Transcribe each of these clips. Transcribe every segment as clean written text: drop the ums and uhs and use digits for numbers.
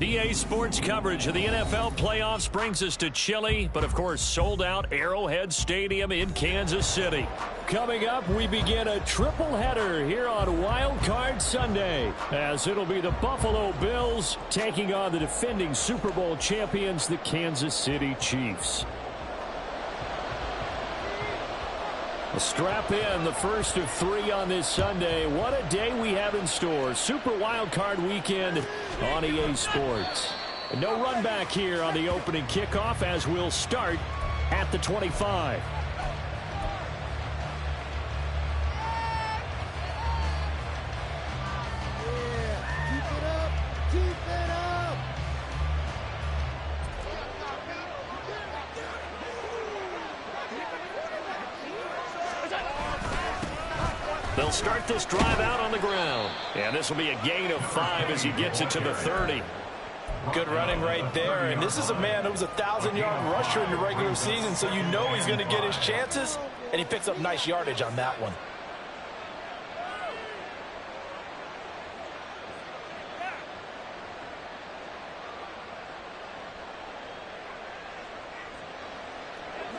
EA Sports coverage of the NFL playoffs brings us to chilly, but of course sold-out Arrowhead Stadium in Kansas City. Coming up, we begin a triple header here on Wild Card Sunday, as it'll be the Buffalo Bills taking on the defending Super Bowl champions, the Kansas City Chiefs. Strap in, the first of 3 on this Sunday. What a day we have in store. Super Wild Card Weekend on EA Sports. And no run back here on the opening kickoff, as we'll start at the 25. They'll start this drive out on the ground. And this will be a gain of 5 as he gets it to the 30. Good running right there. And this is a man who was a 1,000-yard rusher in the regular season, so you know he's going to get his chances. And he picks up nice yardage on that one.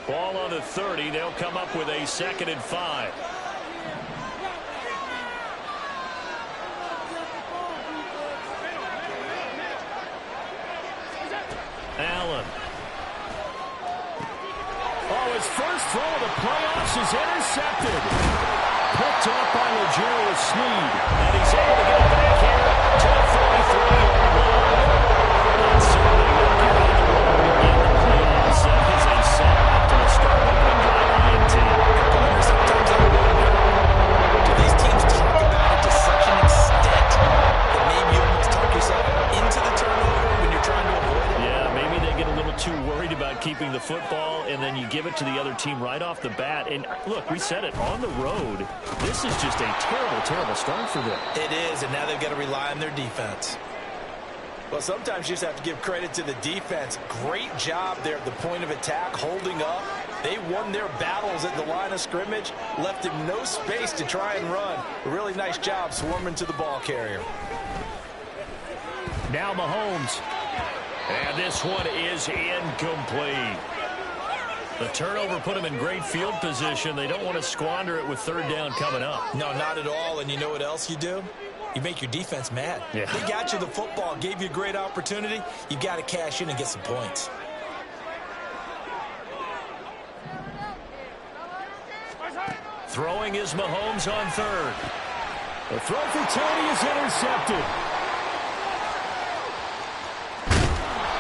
Ball on the 30. They'll come up with a 2nd and 5. Allen. Oh, his first throw of the playoffs is intercepted. Picked up by Legere Sneed. And he's able to get it back here to the 43-yard line. That's certainly not the way the road to begin the playoffs. That is a setback to the start opening drive by a team. Sometimes I wonder, do these teams talk about it to such an extent that maybe you almost talk yourself into the turnover when you're trying to avoid it? Yeah, maybe they get a little too worried about keeping the football, and then you give it to the other team right off the bat. And look, we said it, on the road, this is just a terrible, terrible start for them. It is, and now they've got to rely on their defense. Well, sometimes you just have to give credit to the defense. Great job there at the point of attack, holding up. They won their battles at the line of scrimmage, left him no space to try and run. A really nice job swarming to the ball carrier. Now Mahomes. And this one is incomplete. The turnover put him in great field position. They don't want to squander it with 3rd down coming up. No, not at all. And you know what else you do? You make your defense mad. Yeah. They got you the football, gave you a great opportunity. You got to cash in and get some points. Throwing is Mahomes on 3rd. The throw for Tony is intercepted.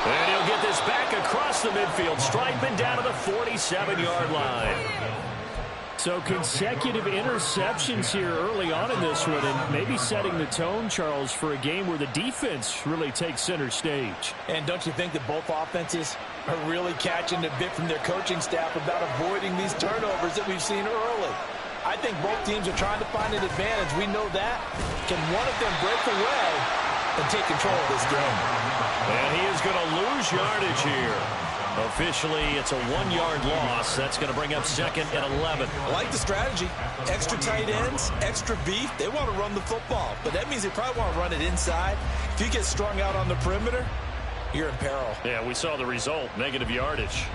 And he'll get this back across the midfield stripe and down to the 47-yard line. So consecutive interceptions here early on in this one, and maybe setting the tone, Charles, for a game where the defense really takes center stage. And don't you think that both offenses are really catching a bit from their coaching staff about avoiding these turnovers that we've seen early? I think both teams are trying to find an advantage. We know that. Can one of them break away and take control of this game? And he is going to lose yardage here. Officially, it's a 1-yard loss. That's going to bring up 2nd and 11. I like the strategy. Extra tight ends, extra beef. They want to run the football, but that means they probably want to run it inside. If you get strung out on the perimeter, you're in peril. Yeah, we saw the result, negative yardage.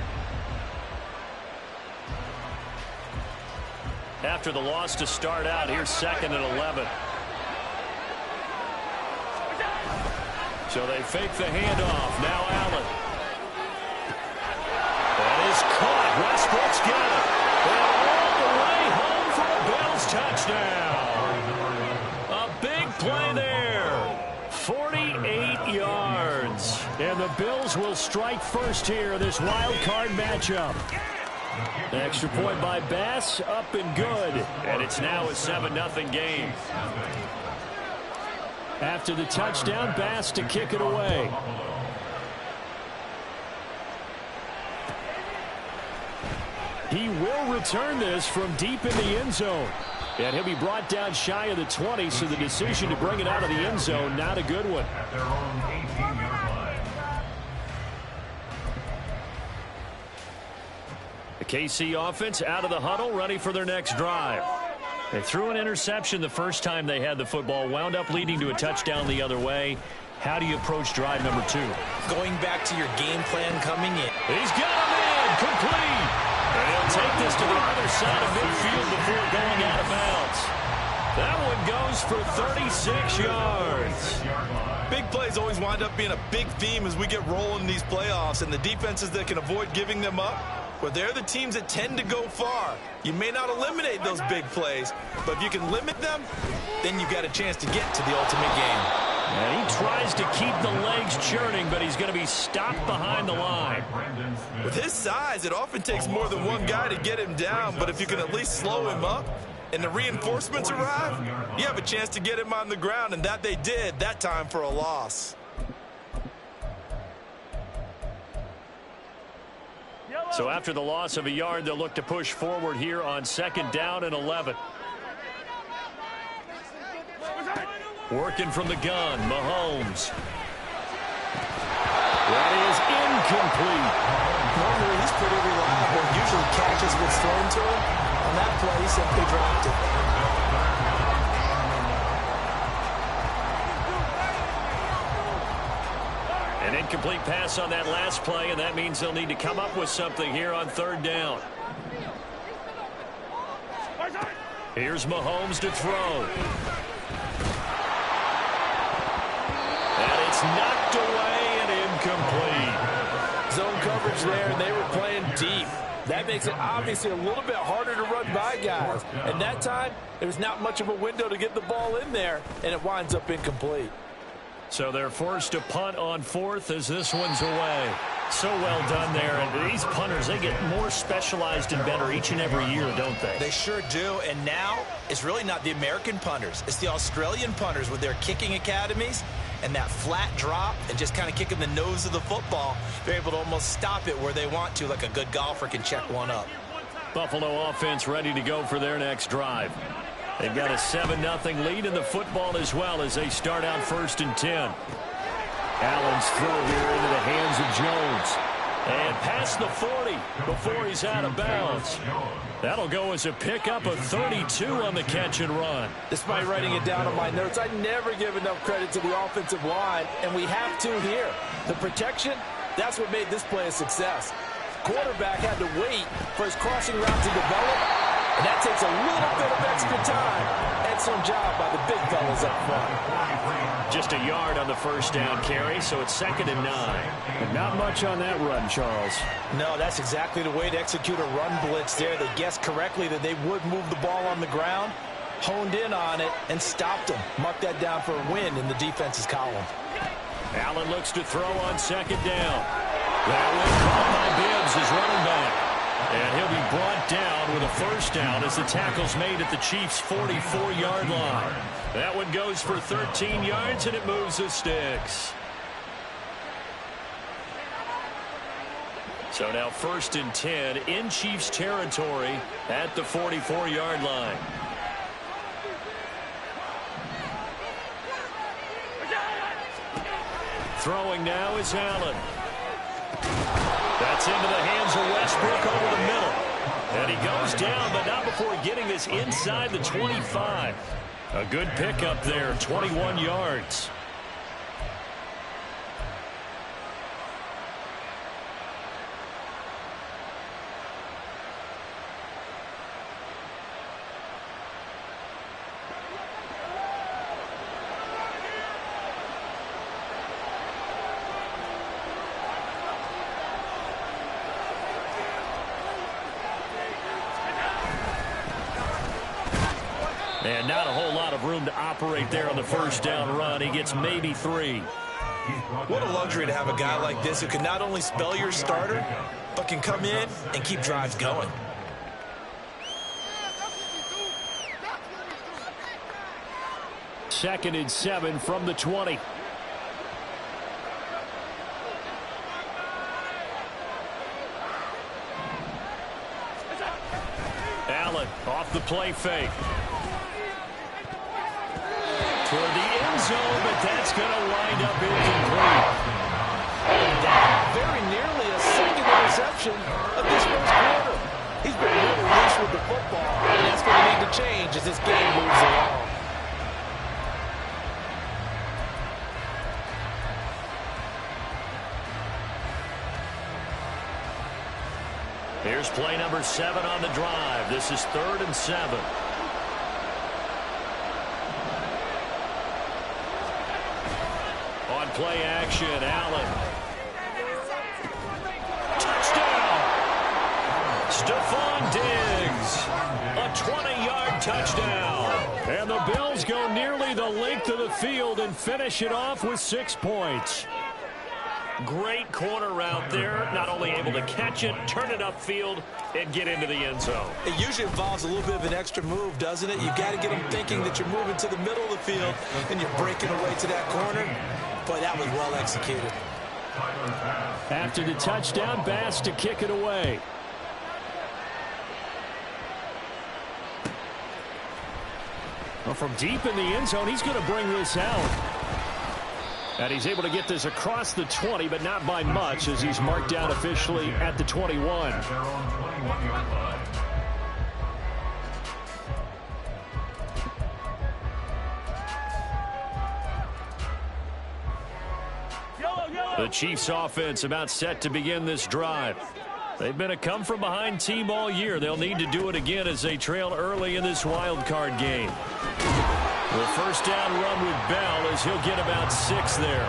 After the loss to start out, here's 2nd and 11. So they fake the handoff. Now Allen. That is caught. Westbrook's got it. And all the way home for a Bills touchdown. A big play there. 48 yards. And the Bills will strike first here in this wild card matchup. Extra point by Bass, up and good. And it's now a 7-0 game. After the touchdown, Bass to kick it away. He will return this from deep in the end zone. And he'll be brought down shy of the 20, so the decision to bring it out of the end zone, not a good one. The KC offense out of the huddle, ready for their next drive. They threw an interception the first time they had the football, wound up leading to a touchdown the other way. How do you approach drive number 2? Going back to your game plan coming in. He's got him in, complete. And he'll take this to the other side of midfield before going out of bounds. That one goes for 36 yards. Big plays always wind up being a big theme as we get rolling in these playoffs, and the defenses that can avoid giving them up, well, they're the teams that tend to go far. You may not eliminate those big plays, but if you can limit them, then you've got a chance to get to the ultimate game. And he tries to keep the legs churning, but he's going to be stopped behind the line. With his size, it often takes more than one guy to get him down, but if you can at least slow him up and the reinforcements arrive, you have a chance to get him on the ground, and that they did, that time for a loss. So after the loss of a yard, they'll look to push forward here on 2nd down and 11. Working from the gun, Mahomes. That is incomplete. Normally, he's pretty reliable. Usually catches what's thrown to him. On that play, he simply dropped it. An incomplete pass on that last play, and that means they'll need to come up with something here on 3rd down. Here's Mahomes to throw. And it's knocked away and incomplete. Zone coverage there, and they were playing deep. That makes it obviously a little bit harder to run by guys. And that time, there was not much of a window to get the ball in there, and it winds up incomplete. So they're forced to punt on 4th as this one's away. So well done there. And these punters, they get more specialized and better each and every year, don't they? They sure do. And now it's really not the American punters. It's the Australian punters with their kicking academies and that flat drop and just kind of kicking the nose of the football. They're able to almost stop it where they want to, like a good golfer can check one up. Buffalo offense ready to go for their next drive. They've got a 7-0 lead in the football as well as they start out 1st and 10. Allen's throw here into the hands of Jones. And past the 40 before he's out of bounds. That'll go as a pickup of 32 on the catch and run. Despite writing it down on my notes, I never give enough credit to the offensive line, and we have to here. The protection, that's what made this play a success. Quarterback had to wait for his crossing route to develop, and that takes a little bit of extra time. Excellent job by the big fellas up front. Just a yard on the 1st down carry, so it's 2nd and 9. And not much on that run, Charles. No, that's exactly the way to execute a run blitz there. They guessed correctly that they would move the ball on the ground, honed in on it, and stopped them. Mark that down for a win in the defense's column. Allen looks to throw on 2nd down. That one caught by Bibbs as running back. And he'll be brought down with a 1st down as the tackle's made at the Chiefs' 44-yard line. That one goes for 13 yards, and it moves the sticks. So now 1st and 10 in Chiefs territory at the 44-yard line. Throwing now is Allen. That's into the hands of Westbrook over the middle. And he goes down, but not before getting this inside the 25. A good pickup there, 21 yards. And not a whole lot of room to operate there on the 1st down run. He gets maybe 3. What a luxury to have a guy like this who can not only spell your starter, but can come in and keep drives going. Second and 7 from the 20. Allen off the play fake. Toward the end zone, but that's going to wind up incomplete. That very nearly a second interception of this 1st quarter. He's been really loose with the football, and that's going to need to change as this game moves along. Here's play number 7 on the drive. This is 3rd and 7. On play action, Allen. Touchdown! Stephon Diggs. A 20-yard touchdown. And the Bills go nearly the length of the field and finish it off with 6 points. Great corner route there. Not only able to catch it, turn it upfield, and get into the end zone. It usually involves a little bit of an extra move, doesn't it? You've got to get them thinking that you're moving to the middle of the field and you're breaking away to that corner. Boy, that was well executed. After the touchdown, Bass to kick it away. Well, from deep in the end zone, he's going to bring this out. And he's able to get this across the 20, but not by much, as he's marked down officially at the 21. The Chiefs offense about set to begin this drive. They've been a come-from-behind team all year. They'll need to do it again as they trail early in this wild card game. The first down run with Bell as he'll get about 6 there.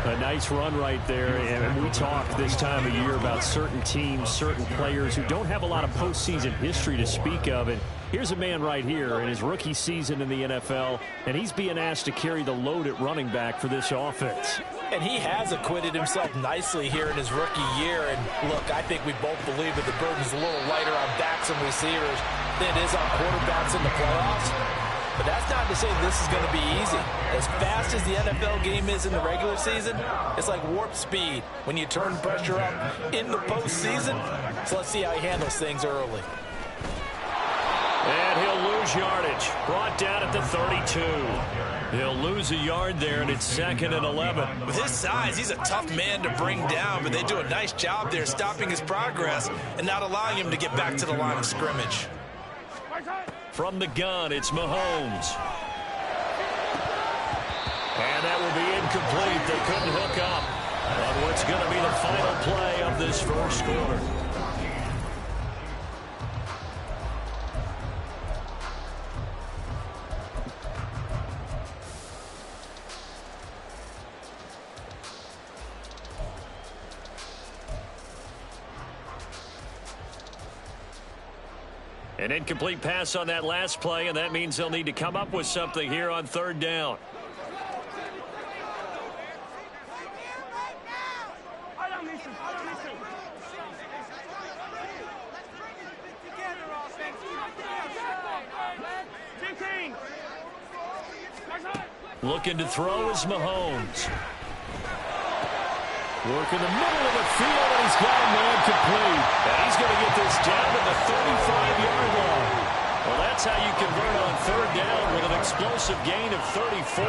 A nice run right there. And we talk this time of year about certain teams, certain players who don't have a lot of postseason history to speak of. And here's a man right here in his rookie season in the NFL, and he's being asked to carry the load at running back for this offense. And he has acquitted himself nicely here in his rookie year. And look, I think we both believe that the burden's a little lighter on backs and receivers than it is on quarterbacks in the playoffs. But that's not to say this is going to be easy. As fast as the NFL game is in the regular season, it's like warp speed when you turn pressure up in the postseason. So let's see how he handles things early. And he'll lose yardage. Brought down at the 32. He'll lose a yard there, and it's 2nd and 11. With his size, he's a tough man to bring down, but they do a nice job there stopping his progress and not allowing him to get back to the line of scrimmage. From the gun, it's Mahomes. And that will be incomplete. They couldn't hook up on what's going to be the final play of this first quarter. An incomplete pass on that last play, and that means they'll need to come up with something here on 3rd down. Looking to throw is Mahomes. Work in the middle of the field, and he's got a man complete. And he's going to get this down to the 35-yard line. Well, that's how you convert on 3rd down with an explosive gain of 34.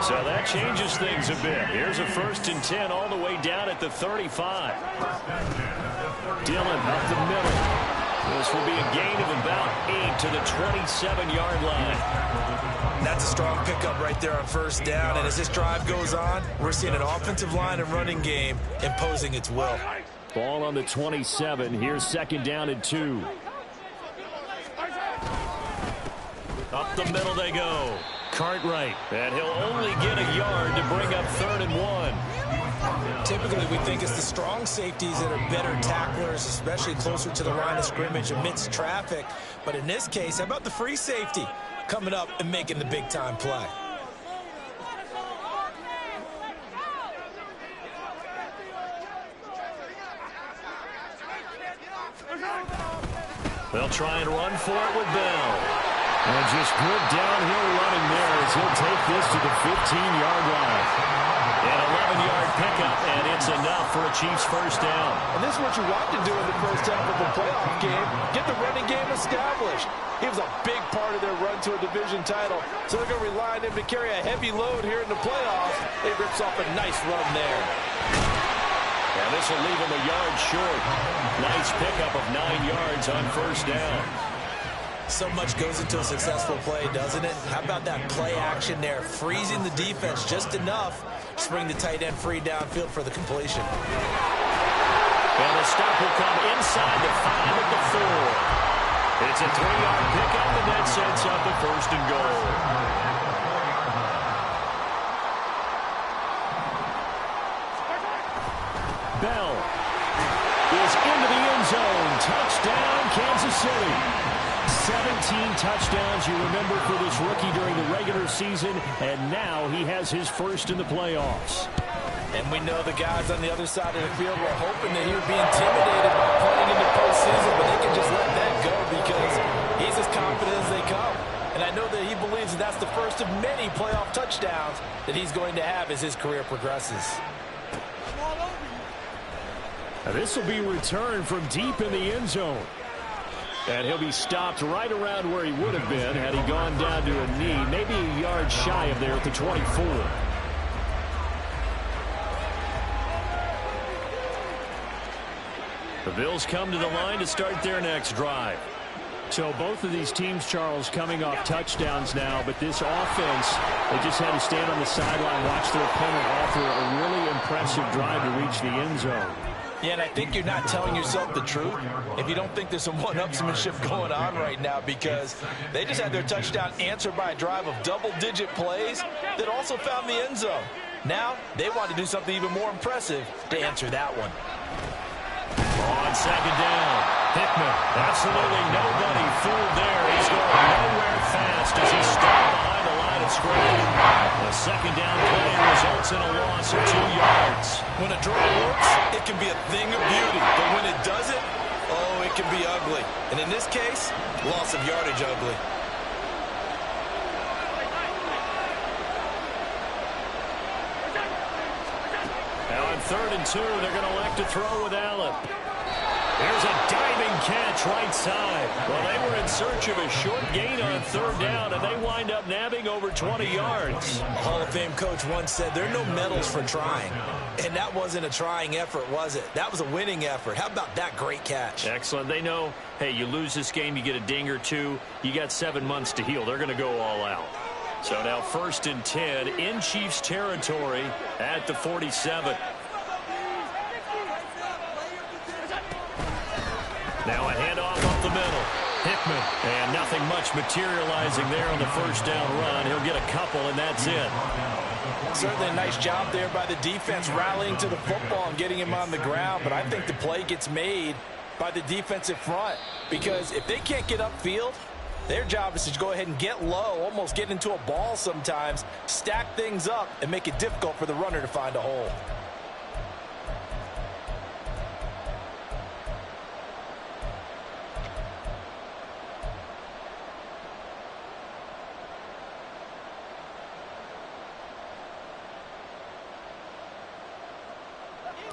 So that changes things a bit. Here's a 1st and 10 all the way down at the 35. Dillon up the middle. This will be a gain of about 8 to the 27-yard line. That's a strong pickup right there on 1st down. And as this drive goes on, we're seeing an offensive line and running game imposing its will. Ball on the 27. Here's 2nd down and 2. Up the middle they go. Cartwright. And he'll only get a yard to bring up 3rd and 1. Typically, we think it's the strong safeties that are better tacklers, especially closer to the line of scrimmage amidst traffic. But in this case, how about the free safety coming up and making the big-time play? They'll try and run for it with Bell. And just good downhill running there as he'll take this to the 15-yard line. An 11-yard pickup, and it's enough for a Chiefs 1st down. And this is what you want to do in the first half of a playoff game. Get the running game established. He was a big part of their run to a division title, so they're going to rely on him to carry a heavy load here in the playoffs. It rips off a nice run there. And this will leave him a yard short. Nice pickup of 9 yards on 1st down. So much goes into a successful play, doesn't it? How about that play action there? Freezing the defense just enough to bring the tight end free downfield for the completion. And the stop will come inside the 5 at the 4. It's a 3-yard pickup, and that sets up a 1st and goal. Bell is into the end zone. Touchdown, Kansas City. 17 touchdowns, you remember, for this rookie during the regular season, and now he has his first in the playoffs. And we know the guys on the other side of the field were hoping that he would be intimidated by playing in the postseason, but they can just let that go because he's as confident as they come. And I know that he believes that that's the first of many playoff touchdowns that he's going to have as his career progresses. Now this will be returned from deep in the end zone. And he'll be stopped right around where he would have been had he gone down to a knee, maybe a yard shy of there at the 24. The Bills come to the line to start their next drive. So both of these teams, Charles, coming off touchdowns now, but this offense, they just had to stand on the sideline, watch their opponent offer a really impressive drive to reach the end zone. Yeah, and I think you're not telling yourself the truth if you don't think there's some one-upsmanship going on right now, because they just had their touchdown answered by a drive of double-digit plays that also found the end zone. Now they want to do something even more impressive to answer that one. On 2nd down, Hickman, absolutely nobody fooled there. He's going nowhere fast as he's stopped behind the line of scrimmage. The 2nd down play results in a loss of 2 yards. When a draw works, it can be a thing of beauty, but when it doesn't, oh, it can be ugly. And in this case, loss of yardage ugly. Now on 3rd and 2, they're going to elect to throw with Allen. There's a diving catch right side. Well, they were in search of a short gain on 3rd down, and they wind up nabbing over 20 yards. Hall of Fame coach once said there are no medals for trying. And that wasn't a trying effort, was it? That was a winning effort. How about that great catch? Excellent. They know, hey, you lose this game, you get a ding or two. You got 7 months to heal. They're going to go all out. So now 1st and 10 in Chiefs territory at the 47. Now a handoff up the middle. Hickman. And nothing much materializing there on the 1st down run. He'll get a couple, and that's it. Certainly a nice job there by the defense rallying to the football and getting him on the ground. But I think the play gets made by the defensive front, because if they can't get upfield, their job is to go ahead and get low, almost get into a ball sometimes, stack things up, and make it difficult for the runner to find a hole.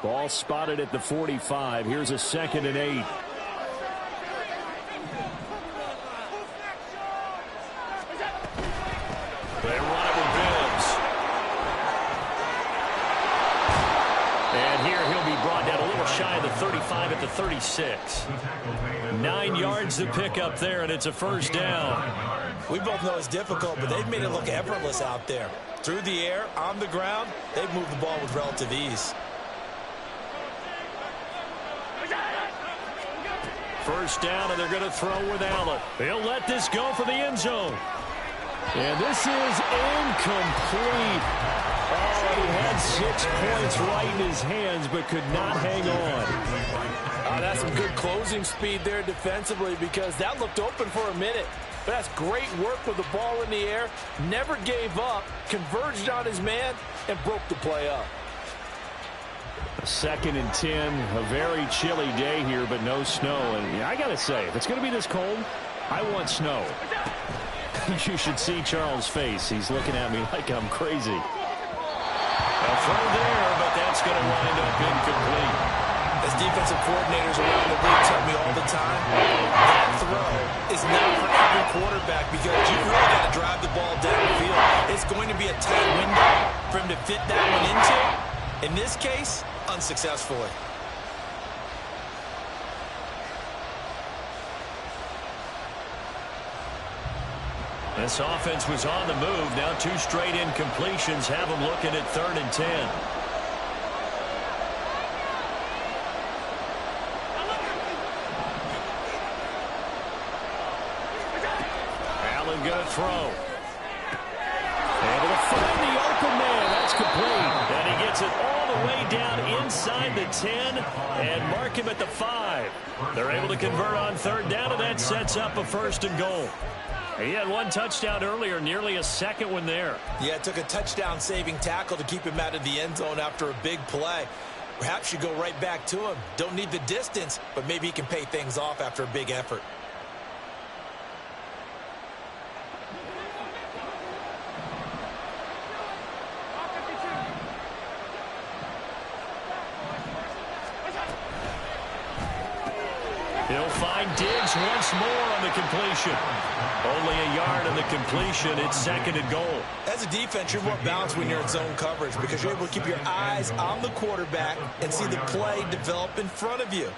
Ball spotted at the 45. Here's a 2nd and 8. They run it with Bills. And here he'll be brought down a little shy of the 35 at the 36. 9 yards to pick up there, and it's a 1st down. We both know it's difficult, but they've made it look effortless out there. Through the air, on the ground, they've moved the ball with relative ease. 1st down, and they're going to throw with Allen. They'll let this go for the end zone. And this is incomplete. Oh, he had 6 points right in his hands, but could not hang on. That's some good closing speed there defensively, because that looked open for a minute. But that's great work with the ball in the air. Never gave up, converged on his man, and broke the play up. 2nd and 10, a very chilly day here, but no snow. And I got to say, if it's going to be this cold, I want snow. You should see Charles' face. He's looking at me like I'm crazy. A throw there, but that's going to wind up incomplete. As defensive coordinators around the league tell me all the time, that throw is not for every quarterback, because you really got to drive the ball down the field. It's going to be a tight window for him to fit that one into. In this case, unsuccessfully. This offense was on the move. Now 2 straight incompletions have them looking at 3rd and 10. Allen going to throw. Able to find the open man. That's complete. And he gets it all the way down inside the 10 and mark him at the 5. They're able to convert on third down, and that sets up a 1st and goal. He had one touchdown earlier, nearly a second one there. Yeah, it took a touchdown-saving tackle to keep him out of the end zone after a big play. Perhaps you go right back to him. Don't need the distance, but maybe he can pay things off after a big effort. He'll find Diggs once more on the completion. Only a yard on the completion. It's 2nd and goal. As a defense, you're more balanced when you're in zone coverage because you're able to keep your eyes on the quarterback and see the play develop in front of you.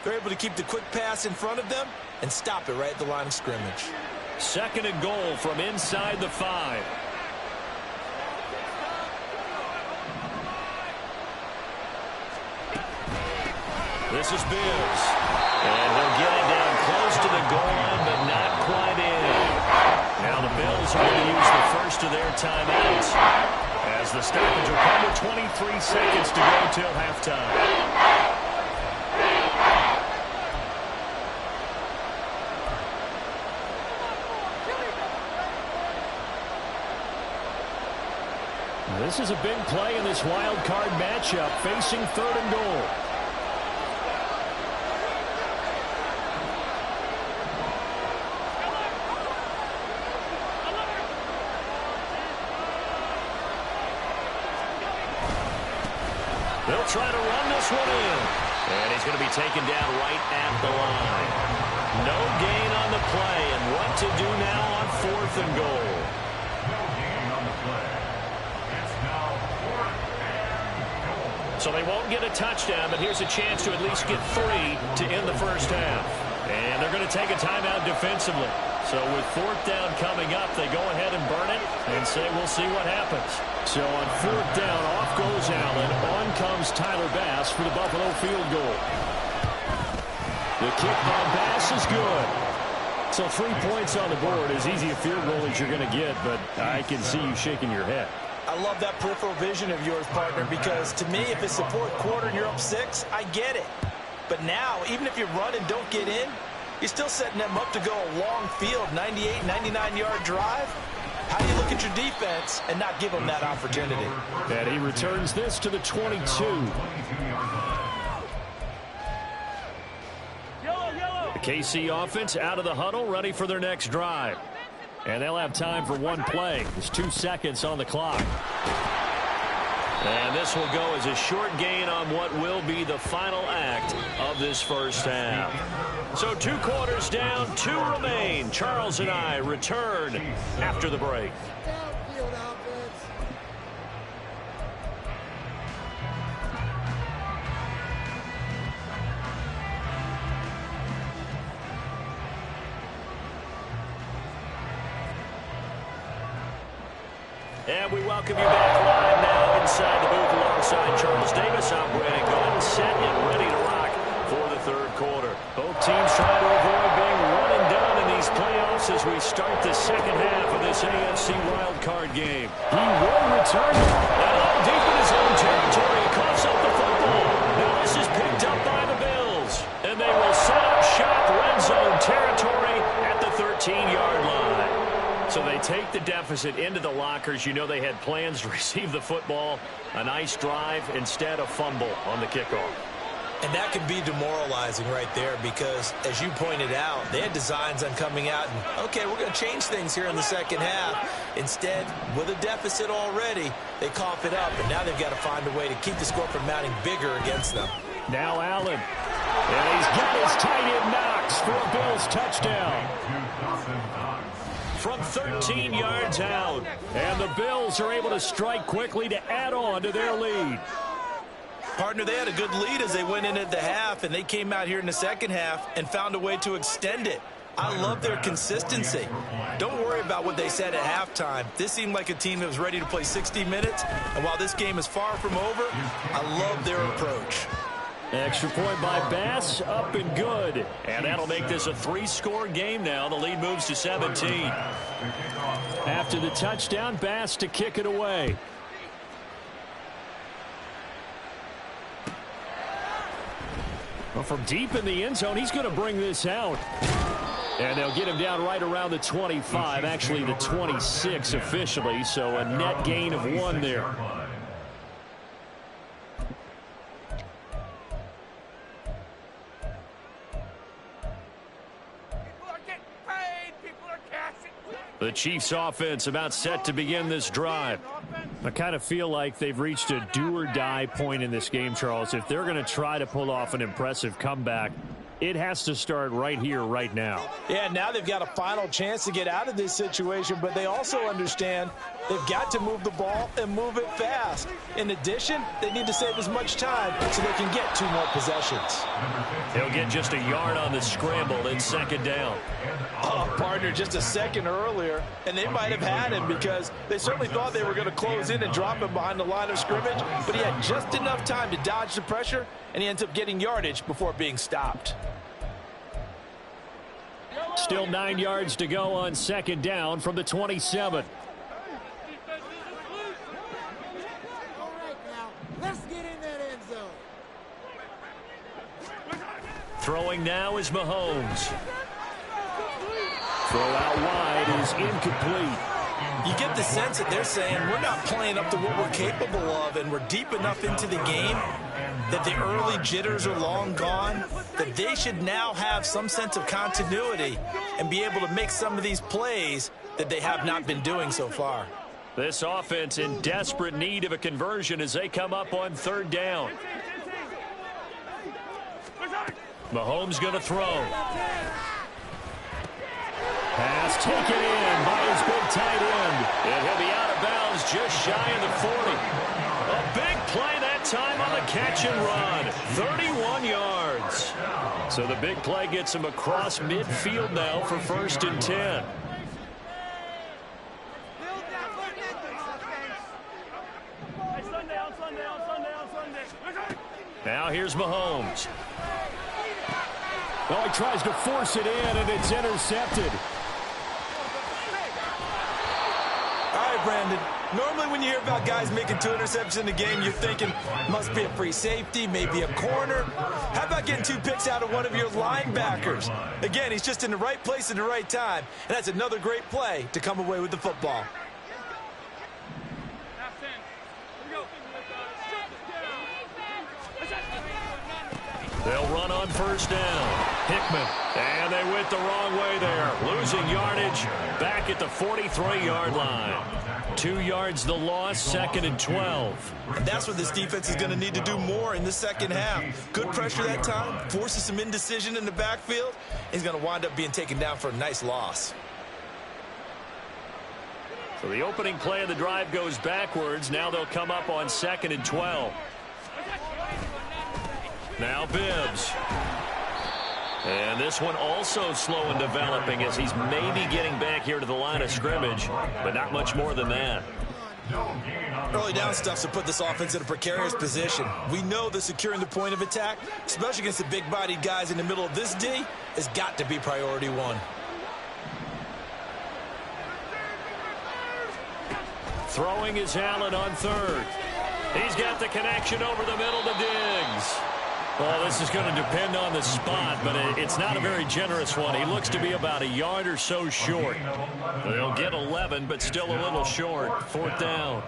They're able to keep the quick pass in front of them and stop it right at the line of scrimmage. 2nd and goal from inside the 5. This is Bills. And he'll get it down close to the goal line, but not quite in. Now the Bills are going to use the first of their timeouts as the stoppage will come with 23 seconds to go till halftime. This is a big play in this wild card matchup, facing 3rd and goal. They'll try to run this one in. And he's going to be taken down right at the line. No gain on the play. And what to do now on 4th and goal. So they won't get a touchdown, but here's a chance to at least get 3 to end the first half. And they're going to take a timeout defensively. So with 4th down coming up, they go ahead and burn it and say we'll see what happens. So on 4th down, off goes Allen. On comes Tyler Bass for the Buffalo field goal. The kick by Bass is good. So 3 points on the board, as easy a field goal as you're going to get, but I can see you shaking your head. I love that peripheral vision of yours, partner, because to me, if it's the 4th quarter and you're up 6, I get it. But now, even if you run and don't get in, you're still setting them up to go a long field, 98, 99-yard drive. How do you look at your defense and not give them that opportunity? And he returns this to the 22. The KC offense out of the huddle, ready for their next drive. And they'll have time for one play. There's 2 seconds on the clock. And this will go as a short gain on what will be the final act of this first half. So 2 quarters down, 2 remain. Charles and I return after the break. And we welcome you back live now inside the booth alongside Charles Davis. I'm Brandon Gaudin, set and ready to rock for the 3rd quarter. Both teams trying to avoid being run and done in these playoffs as we start the 2nd half of this AFC wildcard game. He will return. And all deep in his own territory, he coughs up the football. Now this is picked up by the Bills. And they will set up shop, red zone territory at the 13-yard line. So they take the deficit into the lockers. You know they had plans to receive the football. A nice drive, instead a fumble on the kickoff. And that can be demoralizing right there because, as you pointed out, they had designs on coming out and, okay, we're going to change things here in the 2nd half. Instead, with a deficit already, they cough it up, and now they've got to find a way to keep the score from mounting bigger against them. Now Allen. And he's got his tight end Knox for a Bills touchdown. From 13 yards out. And the Bills are able to strike quickly to add on to their lead. Partner, they had a good lead as they went in at the half, and they came out here in the 2nd half and found a way to extend it. I love their consistency. Don't worry about what they said at halftime. This seemed like a team that was ready to play 60 minutes, and while this game is far from over, I love their approach. Extra point by Bass, up and good. And that'll make this a 3-score game now. The lead moves to 17. After the touchdown, Bass to kick it away. Well, from deep in the end zone, he's going to bring this out. And they'll get him down right around the 25, actually the 26 officially, so a net gain of 1 there. The Chiefs offense about set to begin this drive. I kind of feel like they've reached a do-or-die point in this game, Charles. If they're going to try to pull off an impressive comeback, it has to start right here, right now. Yeah, now they've got a final chance to get out of this situation, but they also understand they've got to move the ball and move it fast. In addition, they need to save as much time so they can get 2 more possessions. They'll get just a yard on the scramble in 2nd down. Oh, partner, just a second earlier, and they might have had him because they certainly thought they were going to close in and drop him behind the line of scrimmage, but he had just enough time to dodge the pressure, and he ends up getting yardage before being stopped. Still 9 yards to go on 2nd down from the 27. Let's get in that end zone. Throwing now is Mahomes. Throw out wide is incomplete. You get the sense that they're saying we're not playing up to what we're capable of, and we're deep enough into the game that the early jitters are long gone, that they should now have some sense of continuity and be able to make some of these plays that they have not been doing so far. This offense in desperate need of a conversion as they come up on 3rd down. Mahomes going to throw. Pass taken in by his big tight end. And he'll be out of bounds just shy of the 40. A big play that time on the catch and run. 31 yards. So the big play gets him across midfield now for 1st and 10. Now here's Mahomes. Oh, he tries to force it in, and it's intercepted. All right, Brandon. Normally when you hear about guys making 2 interceptions in the game, you're thinking must be a free safety, maybe a corner. How about getting 2 picks out of one of your linebackers? Again, he's just in the right place at the right time, and that's another great play to come away with the football. They'll run on 1st down. Hickman. And they went the wrong way there. Losing yardage back at the 43-yard line. 2 yards the loss, 2nd and 12. And that's what this defense is going to need to do more in the 2nd half. Good pressure that time, forces some indecision in the backfield. He's going to wind up being taken down for a nice loss. So the opening play of the drive goes backwards. Now they'll come up on 2nd and 12. Now Bibbs. And this one also slow in developing as he's maybe getting back here to the line of scrimmage, but not much more than that. Early down stuff to put this offense in a precarious position. We know that securing the point of attack, especially against the big-bodied guys in the middle of this D, has got to be priority 1. Throwing is Allen on 3rd. He's got the connection over the middle to Diggs. Well, this is going to depend on the spot, but it's not a very generous one. He looks to be about a yard or so short. They'll get 11, but still a little short. 4th down.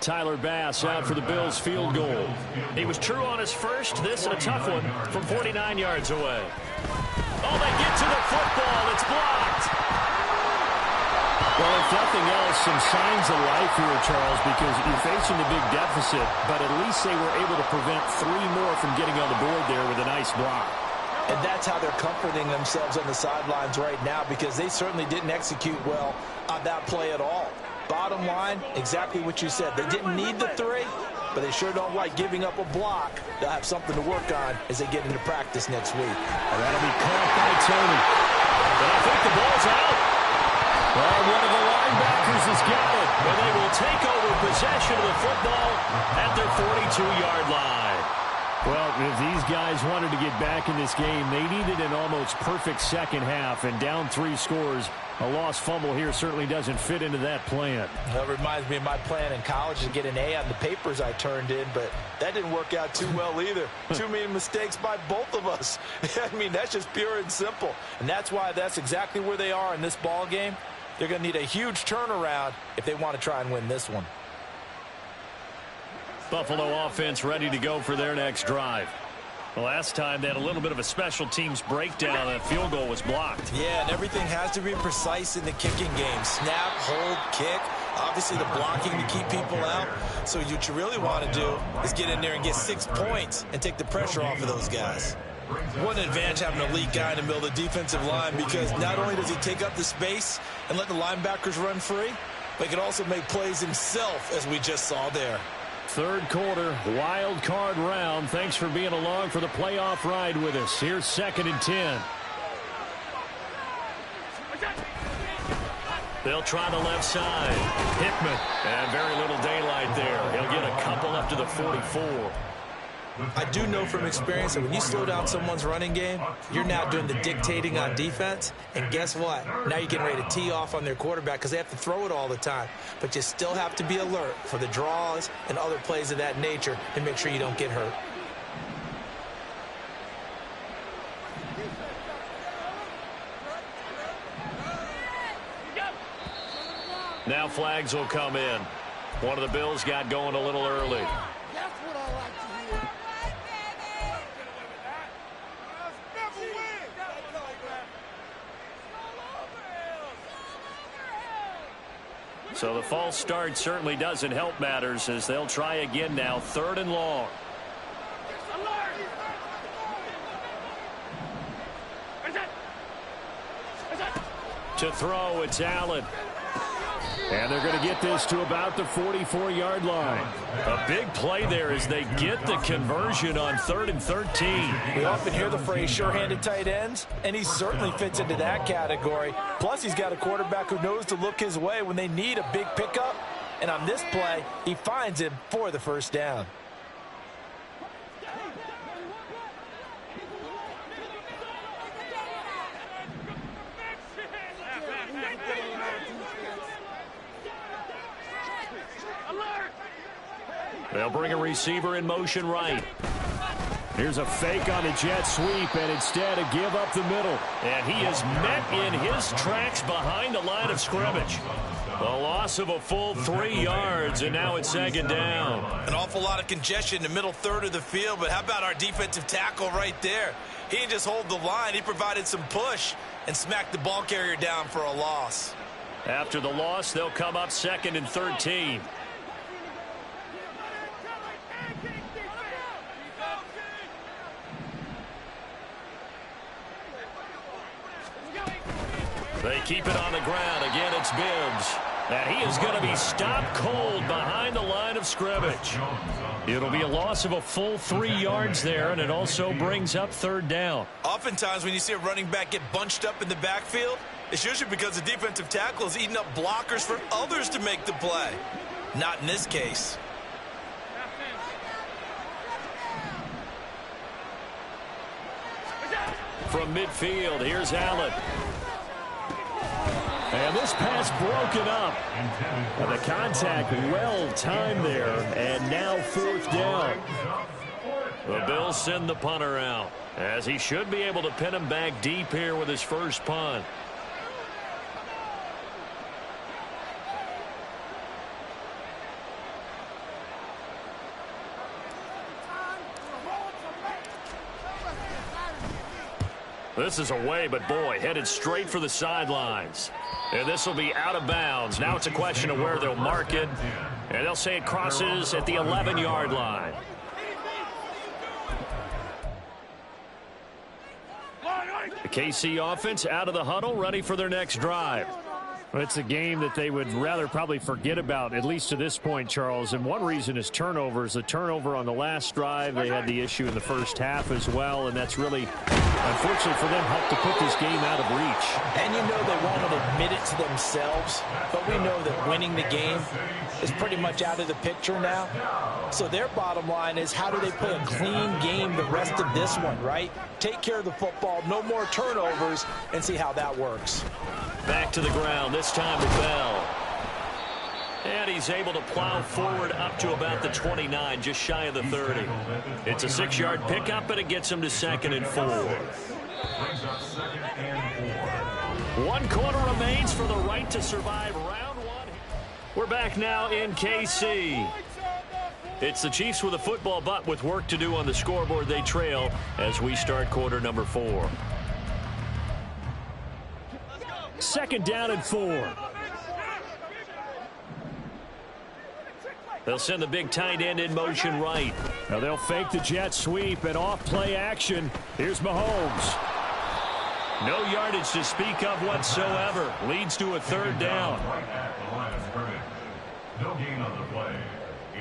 Tyler Bass out for the Bills field goal. He was true on his first. This a tough one from 49 yards away. Oh, they get to the football. It's blocked. Well, if nothing else, some signs of life here, Charles, because you're facing a big deficit, but at least they were able to prevent 3 more from getting on the board there with a nice block. And that's how they're comforting themselves on the sidelines right now, because they certainly didn't execute well on that play at all. Bottom line, exactly what you said. They didn't need the 3, but they sure don't like giving up a block. They'll have something to work on as they get into practice next week. And that'll be caught by Tony. And I think the ball's out. Well, one of the linebackers has got it. And they will take over possession of the football at their 42-yard line. Well, if these guys wanted to get back in this game, they needed an almost perfect second half. And down 3 scores, a lost fumble here certainly doesn't fit into that plan. That reminds me of my plan in college to get an A on the papers I turned in, but that didn't work out too well either. Too many mistakes by both of us. I mean, that's just pure and simple. And that's why that's exactly where they are in this ball game. They're going to need a huge turnaround if they want to try and win this one. Buffalo offense ready to go for their next drive. The last time they had a little bit of a special teams breakdown. A field goal was blocked. Yeah, and everything has to be precise in the kicking game. Snap, hold, kick. Obviously the blocking to keep people out. So what you really want to do is get in there and get 6 points and take the pressure off of those guys. What an advantage having an elite guy in the middle of the defensive line, because not only does he take up the space and let the linebackers run free, but he can also make plays himself, as we just saw there. Third quarter, wild card round. Thanks for being along for the playoff ride with us. Here's 2nd and 10. They'll try the left side. Hickman. And very little daylight there. He'll get a couple up to the 44. I do know from experience that when you slow down someone's running game, you're now doing the dictating on defense. And guess what? Now you're getting ready to tee off on their quarterback because they have to throw it all the time. But you still have to be alert for the draws and other plays of that nature and make sure you don't get hurt. Now flags will come in. One of the Bills got going a little early. That's what I like to hear. So the false start certainly doesn't help matters as they'll try again now. 3rd and long. To throw, it's Allen. And they're going to get this to about the 44-yard line. A big play there as they get the conversion on 3rd and 13. We often hear the phrase sure-handed tight ends, and he certainly fits into that category. Plus, he's got a quarterback who knows to look his way when they need a big pickup. And on this play, he finds him for the first down. They'll bring a receiver in motion right. Here's a fake on a jet sweep, and instead a give up the middle. And he is met in his tracks behind the line of scrimmage. A loss of a full 3 yards, and now it's 2nd down. An awful lot of congestion in the middle third of the field, but how about our defensive tackle right there? He didn't just hold the line. He provided some push and smacked the ball carrier down for a loss. After the loss, they'll come up 2nd and 13. They keep it on the ground. Again, it's Bibbs. And he is going to be stopped cold behind the line of scrimmage. It'll be a loss of a full 3 yards there, and it also brings up 3rd down. Oftentimes when you see a running back get bunched up in the backfield, it's usually because the defensive tackle is eating up blockers for others to make the play. Not in this case. From midfield, here's Allen. And this pass broken up. And the contact well timed there. And now 4th down. The Bills send the punter out, as he should be able to pin him back deep here with his first punt. This is away, but boy, headed straight for the sidelines. And this will be out of bounds. Now it's a question of where they'll mark it. And they'll say it crosses at the 11-yard line. The KC offense out of the huddle, ready for their next drive. Well, it's a game that they would rather probably forget about, at least to this point, Charles. And one reason is turnovers. A turnover on the last drive. They had the issue in the first half as well, and that's really, unfortunately for them, helped to put this game out of reach. And you know they won't admit it to themselves, but we know that winning the game is pretty much out of the picture now. So their bottom line is, how do they play a clean game the rest of this one, right? Take care of the football, no more turnovers, and see how that works. Back to the ground, this time to Bell. And he's able to plow forward up to about the 29, just shy of the 30. It's a 6-yard pickup, but it gets him to 2nd and 4. 1 quarter remains for the right to survive round 1. We're back now in KC. It's the Chiefs with a football, but with work to do on the scoreboard. They trail as we start quarter number 4. 2nd down and 4. They'll send the big tight end in motion right. Now they'll fake the jet sweep and off play action. Here's Mahomes. No yardage to speak of whatsoever. Leads to a 3rd down. No gain on the play.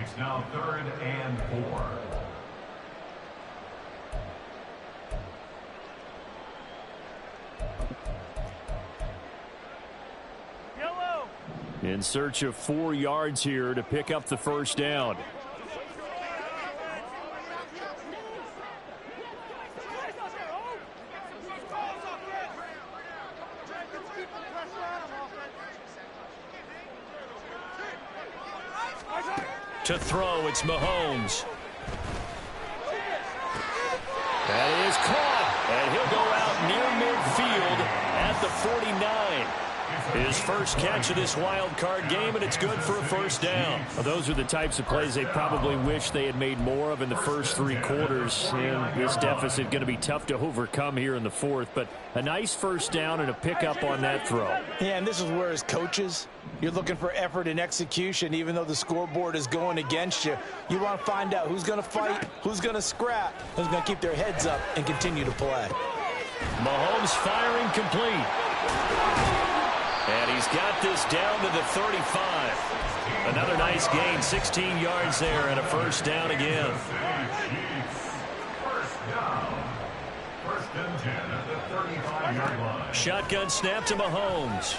It's now 3rd and 4. In search of 4 yards here to pick up the 1st down. To throw, it's Mahomes. That is caught, and he'll go out near midfield at the 49. His first catch of this wild card game, and it's good for a 1st down. Well, those are the types of plays they probably wish they had made more of in the first 3 quarters. And this deficit going to be tough to overcome here in the 4th. But a nice 1st down and a pickup on that throw. Yeah, and this is where, as coaches, you're looking for effort and execution. Even though the scoreboard is going against you, you want to find out who's going to fight, who's going to scrap, who's going to keep their heads up and continue to play. Mahomes firing complete. And he's got this down to the 35. Another nice gain, 16 yards there, and a 1st down again. First and 10 at the 35-yard line. Shotgun snap to Mahomes.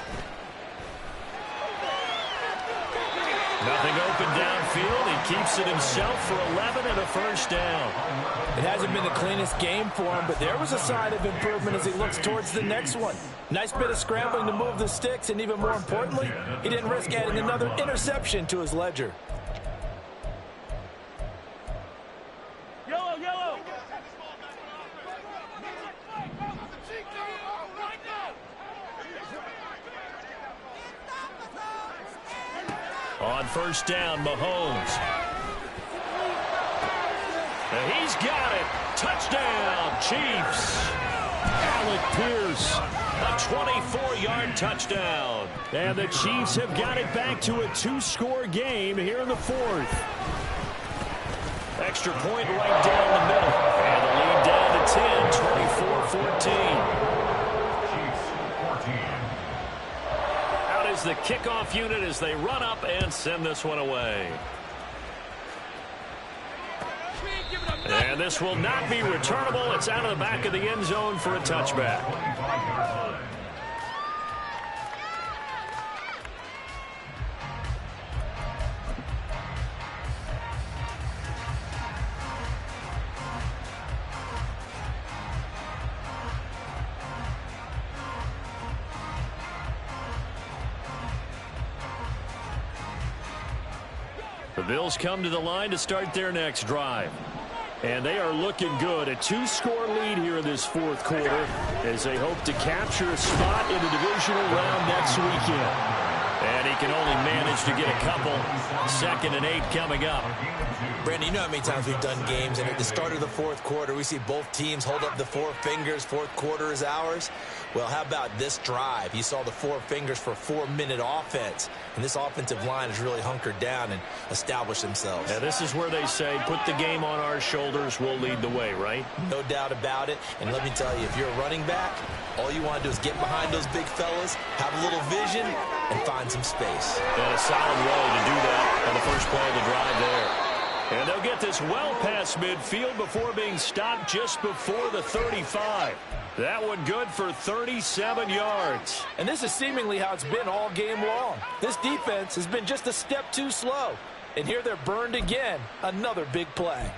Nothing open downfield. He keeps it himself for 11 and a 1st down. It hasn't been the cleanest game for him, but there was a sign of improvement as he looks towards the next one. Nice bit of scrambling to move the sticks, and even more importantly, he didn't risk adding another interception to his ledger. Yellow! On 1st down, Mahomes. And he's got it. Touchdown, Chiefs. Alec Pierce, a 24-yard touchdown. And the Chiefs have got it back to a 2-score game here in the 4th. Extra point right down the middle. And the lead down to 10, 24-14. Out is the kickoff unit as they run up and send this one away. And this will not be returnable. It's out of the back of the end zone for a touchback. The Bills come to the line to start their next drive. And they are looking good. A 2-score lead here in this 4th quarter as they hope to capture a spot in the divisional round next weekend. And he can only manage to get a couple. 2nd and 8 coming up. Brandon, you know how many times we've done games, and at the start of the 4th quarter, we see both teams hold up the 4 fingers. 4th quarter is ours. Well, how about this drive? You saw the 4 fingers for 4-minute offense, and this offensive line has really hunkered down and established themselves. Yeah, this is where they say, put the game on our shoulders, we'll lead the way, right? No doubt about it. And let me tell you, if you're a running back, all you want to do is get behind those big fellas, have a little vision, and find some space. And a solid way to do that on the first play of the drive there. And they'll get this well past midfield before being stopped just before the 35. That one good for 37 yards. And this is seemingly how it's been all game long. This defense has been just a step too slow. And here they're burned again. Another big play.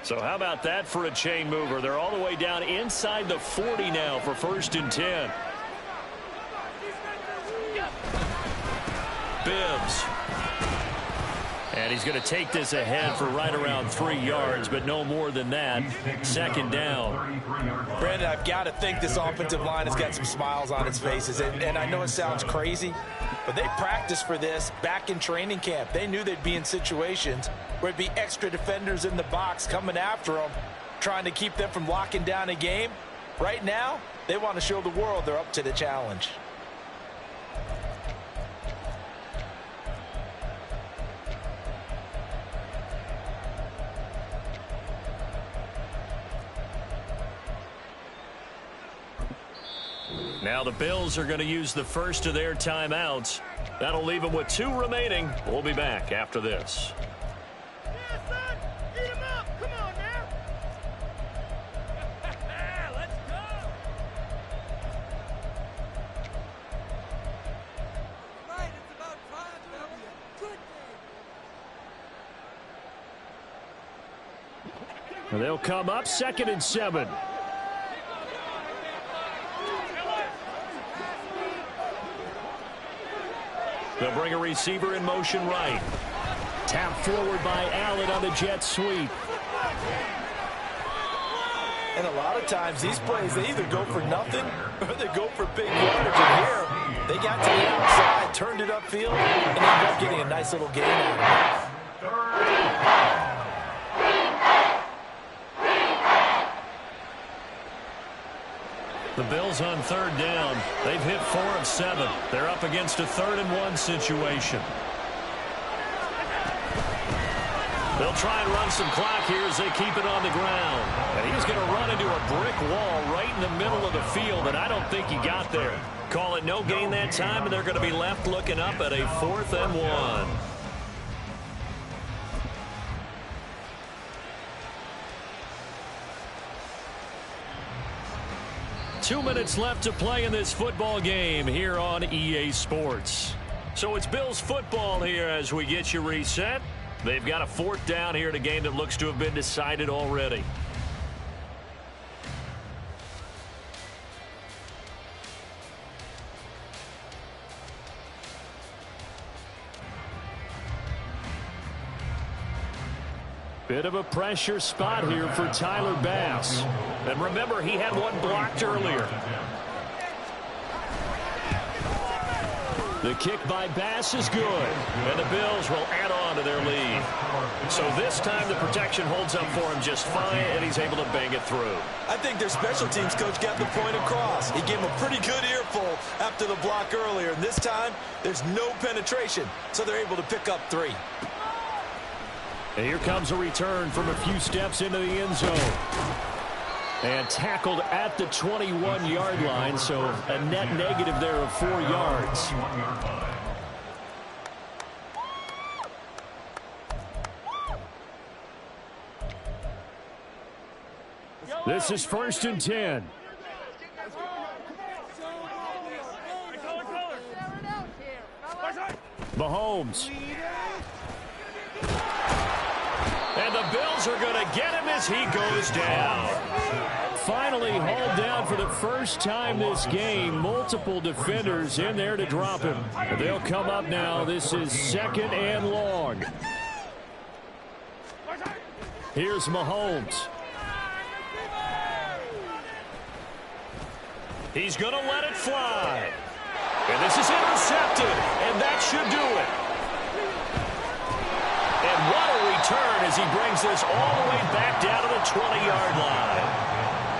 So how about that for a chain mover? They're all the way down inside the 40 now for 1st and 10. Bibbs. And he's going to take this ahead for right around 3 yards, but no more than that. 2nd down. Brandon, I've got to think this offensive line has got some smiles on its faces. And I know it sounds crazy, but they practiced for this back in training camp. They knew they'd be in situations where it'd be extra defenders in the box coming after them, trying to keep them from locking down a game. Right now, they want to show the world they're up to the challenge. Now the Bills are going to use the first of their timeouts. That'll leave them with 2 remaining. We'll be back after this. And they'll come up 2nd and 7. They'll bring a receiver in motion right. Tap forward by Allen on the jet sweep. And a lot of times these plays, they either go for nothing or they go for big yardage. And here, they got to the outside, turned it upfield, and ended up getting a nice little gain out of it. The Bills on 3rd down. They've hit 4 of 7. They're up against a 3rd and 1 situation. They'll try and run some clock here as they keep it on the ground. And he's going to run into a brick wall right in the middle of the field, and I don't think he got there. Call it no gain that time, and they're going to be left looking up at a 4th and 1. 2 minutes left to play in this football game here on EA Sports. So it's Bills football here as we get you reset. They've got a 4th down here in a game that looks to have been decided already. Bit of a pressure spot here for Tyler Bass. And remember, he had one blocked earlier. The kick by Bass is good. And the Bills will add on to their lead. So this time the protection holds up for him just fine, and he's able to bang it through. I think their special teams coach got the point across. He gave him a pretty good earful after the block earlier. And this time, there's no penetration. So they're able to pick up 3. And here comes a return from a few steps into the end zone. And tackled at the 21-yard line, so a net negative there of 4 yards. This is 1st and 10. Mahomes. And the Bills are going to get him as he goes down. Finally hauled down for the first time this game. Multiple defenders in there to drop him. And they'll come up now. This is 2nd and long. Here's Mahomes. He's going to let it fly. And this is intercepted. And that should do it. And what a return as he brings this all the way back down to the 20-yard line.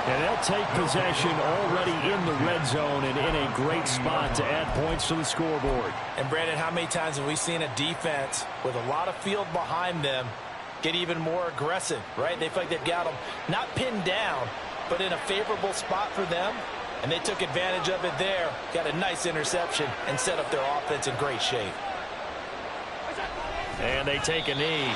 And they'll take possession already in the red zone and in a great spot to add points to the scoreboard. And, Brandon, how many times have we seen a defense with a lot of field behind them get even more aggressive, right? They feel like they've got them not pinned down, but in a favorable spot for them. And they took advantage of it there, got a nice interception, and set up their offense in great shape. And they take a knee.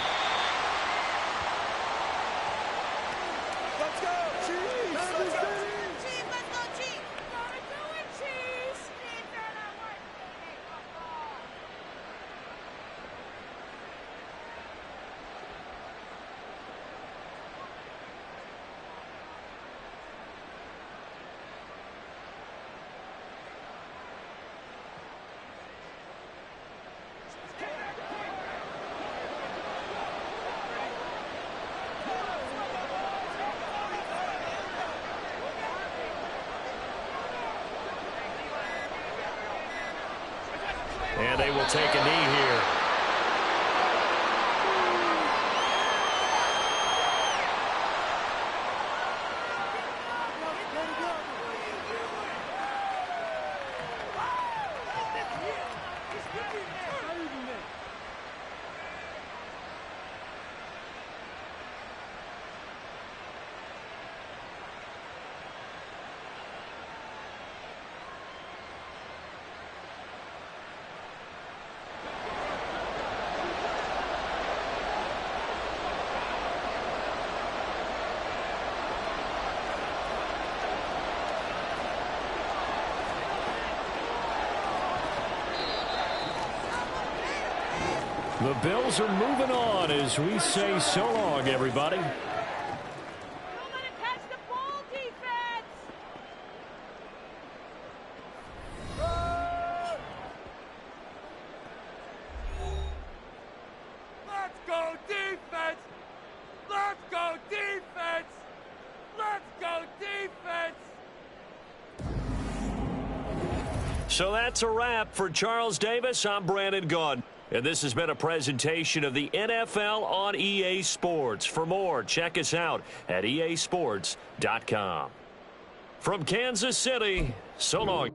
And they will take a knee here. The Bills are moving on as we say so long, everybody. Don't let him catch the ball, defense. Let's go defense! Let's go defense! Let's go defense! So that's a wrap for Charles Davis. I'm Brandon Gunn. And this has been a presentation of the NFL on EA Sports. For more, check us out at easports.com. From Kansas City, so long.